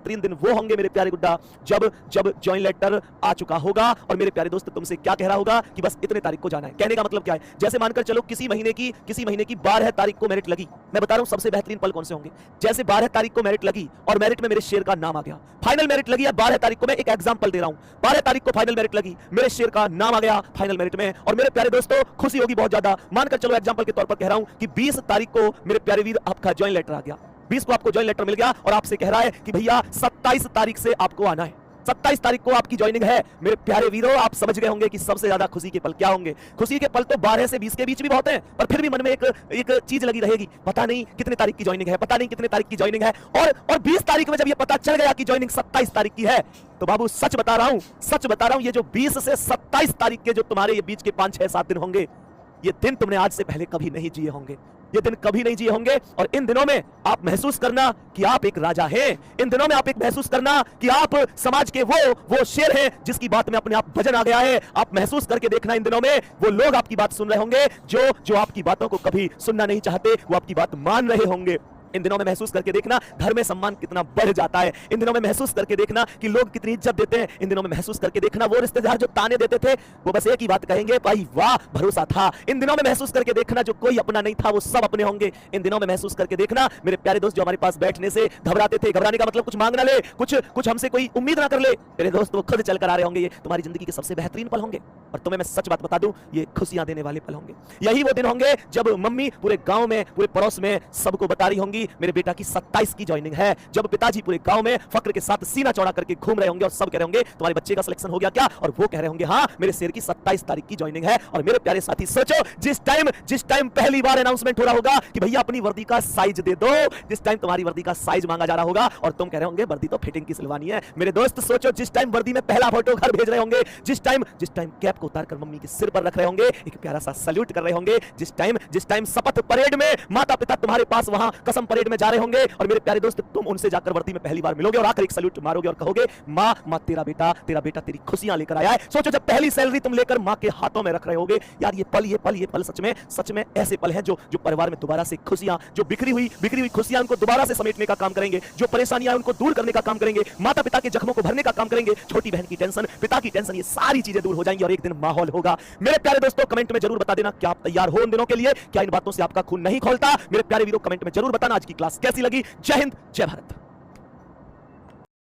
बेहतरीन दिन वो होंगे मेरे प्यारे गुड्डा जब जब ज्वाइन लेटर आ चुका होगा और मेरे प्यारे दोस्त तुमसे क्या कह रहा होगा कि बस इतने तारीख को जाना है। कहने का मतलब क्या है, जैसे मानकर चलो किसी महीने की 12 तारीख को मेरिट लगी। मैं बता रहा हूं सबसे बेहतरीन पल कौन से होंगे। जैसे 12 तारीख को मेरिट लगी और मेरिट में मेरे शेर का नाम आ गया, फाइनल मेरिट लगी है 12 तारीख को। मैं एक एग्जांपल दे रहा हूं, 12 तारीख को फाइनल मेरिट लगी, मेरे शेर का नाम आ गया फाइनल मेरिट में, और मेरे प्यारे दोस्तों खुशी होगी बहुत ज्यादा। मानकर चलो एग्जांपल के तौर पर कह रहा हूं कि 20 तारीख को मेरे प्यारे वीर आपका ज्वाइन लेटर आ गया, 20 को आपको ज्वाइन लेटर मिल गया और आपसे कह रहा है कि भैया 27 तारीख से आपको आना है, 27 तारीख को आपकी ज्वाइनिंग है। मेरे प्यारे वीरों आप समझ गए होंगे कि सबसे ज्यादा खुशी के पल क्या होंगे। खुशी के पल तो 12 से 20 के बीच भी बहुत हैं, पर फिर भी मन में एक चीज लगी रहेगी, पता नहीं कितने तारीख की ज्वाइनिंग है, पता नहीं कितने तारीख की ज्वाइनिंग है। और 20 तारीख में जब ये पता चल गया कि ज्वाइनिंग 27 तारीख की है, तो बाबू सच बता रहा हूं, ये जो 20 से 27 तारीख के जो तुम्हारे ये बीच के 5, 6, 7 दिन होंगे, ये दिन तुमने आज से पहले कभी नहीं जिए होंगे, ये दिन कभी नहीं जिए होंगे। और इन दिनों में आप महसूस करना कि आप एक राजा हैं, इन दिनों में आप एक महसूस करना कि आप समाज के वो शेर हैं जिसकी बात में अपने आप वजन आ गया है। आप महसूस करके देखना इन दिनों में वो लोग आपकी बात सुन रहे होंगे जो आपकी बातों को कभी सुनना नहीं चाहते, वो आपकी बात मान रहे होंगे। इन दिनों में महसूस करके देखना घर में सम्मान कितना बढ़ जाता है, इन दिनों में महसूस करके देखना कि लोग कितनी इज्जत देते हैं, इन दिनों में महसूस करके देखना वो रिश्तेदार जो ताने देते थे वो बस एक ही बात कहेंगे, भाई वाह भरोसा था। इन दिनों में महसूस करके देखना जो कोई अपना नहीं था वो सब अपने होंगे। इन दिनों में महसूस करके देखना मेरे प्यारे दोस्त जो हमारे पास बैठने से घबराते थे, घबराने का मतलब कुछ मांग ना ले, कुछ हमसे कोई उम्मीद ना कर ले, मेरे दोस्त वो खुद चल कर आ रहे होंगे। ये तुम्हारी जिंदगी के सबसे बेहतरीन पल होंगे और तुम्हें मैं सच बात बता दूं, ये खुशियां देने वाले पल होंगे। यही वो दिन होंगे जब मम्मी पूरे गांव में पूरे पड़ोस में सबको बता रही होंगी मेरे बेटा की 27 की ज्वाइनिंग है, जब पिताजी पूरे गांव में फक्र के साथ सीना चौड़ा करके घूम रहे होंगे और सब कह रहे होंगे तुम्हारे बच्चे का सिलेक्शन हो गया क्या, और वो कह रहे होंगे हाँ मेरे शेर की 27 तारीख की ज्वाइनिंग है। और मेरे प्यारे साथी सोचो जिस टाइम पहली बार अनाउंसमेंट हो रहा होगा कि भैया अपनी वर्दी का साइज दे दो, जिस टाइम तुम्हारी वर्दी का साइज मांगा जा रहा होगा और तुम कह रहे होंगे वर्दी तो फिटिंग की सिलवानी है। मेरे दोस्त सोचो जिस टाइम वर्दी में पहला फोटो घर भेज रहे होंगे, जिस टाइम कैप को उतारकर मम्मी के सिर पर रख रहे होंगे, एक प्यारा सा सल्यूट कर रहे होंगे, जिस टाइम शपथ परेड में माता पिता तुम्हारे पास वहां कसम परेड में जा रहे होंगे और मेरे प्यारे दोस्त तुम उनसे जाकर वर्दी में पहली बार मिलोगे और आकर एक सल्यूट मारोगे और कहोगे माँ तेरा बेटा तेरी खुशियां लेकर आया है। सोचो जब पहली सैलरी तुम लेकर माँ के हाथों में रख रहे होगे, यार ये पल सच में ऐसे पल हैं जो परिवार में दोबारा से खुशियां, जो बिखरी हुई खुशियां उनको दोबारा से समेटने का काम करेंगे, जो परेशानियां उनको दूर करने का काम करेंगे, माता पिता के जख्मों को भरने का काम करेंगे, छोटी बहन की टेंशन, पिता की टेंशन, ये सारी चीजें दूर हो जाएंगी और एक दिन माहौल होगा। मेरे प्यारे दोस्तों कमेंट में जरूर बता देना क्या आप तैयार हो उन दिनों के लिए, क्या इन बातों से आपका खून नहीं खौलता। मेरे प्यारे वीरों कमेंट में जरूर बताना आज की क्लास कैसी लगी। जय हिंद जय भारत।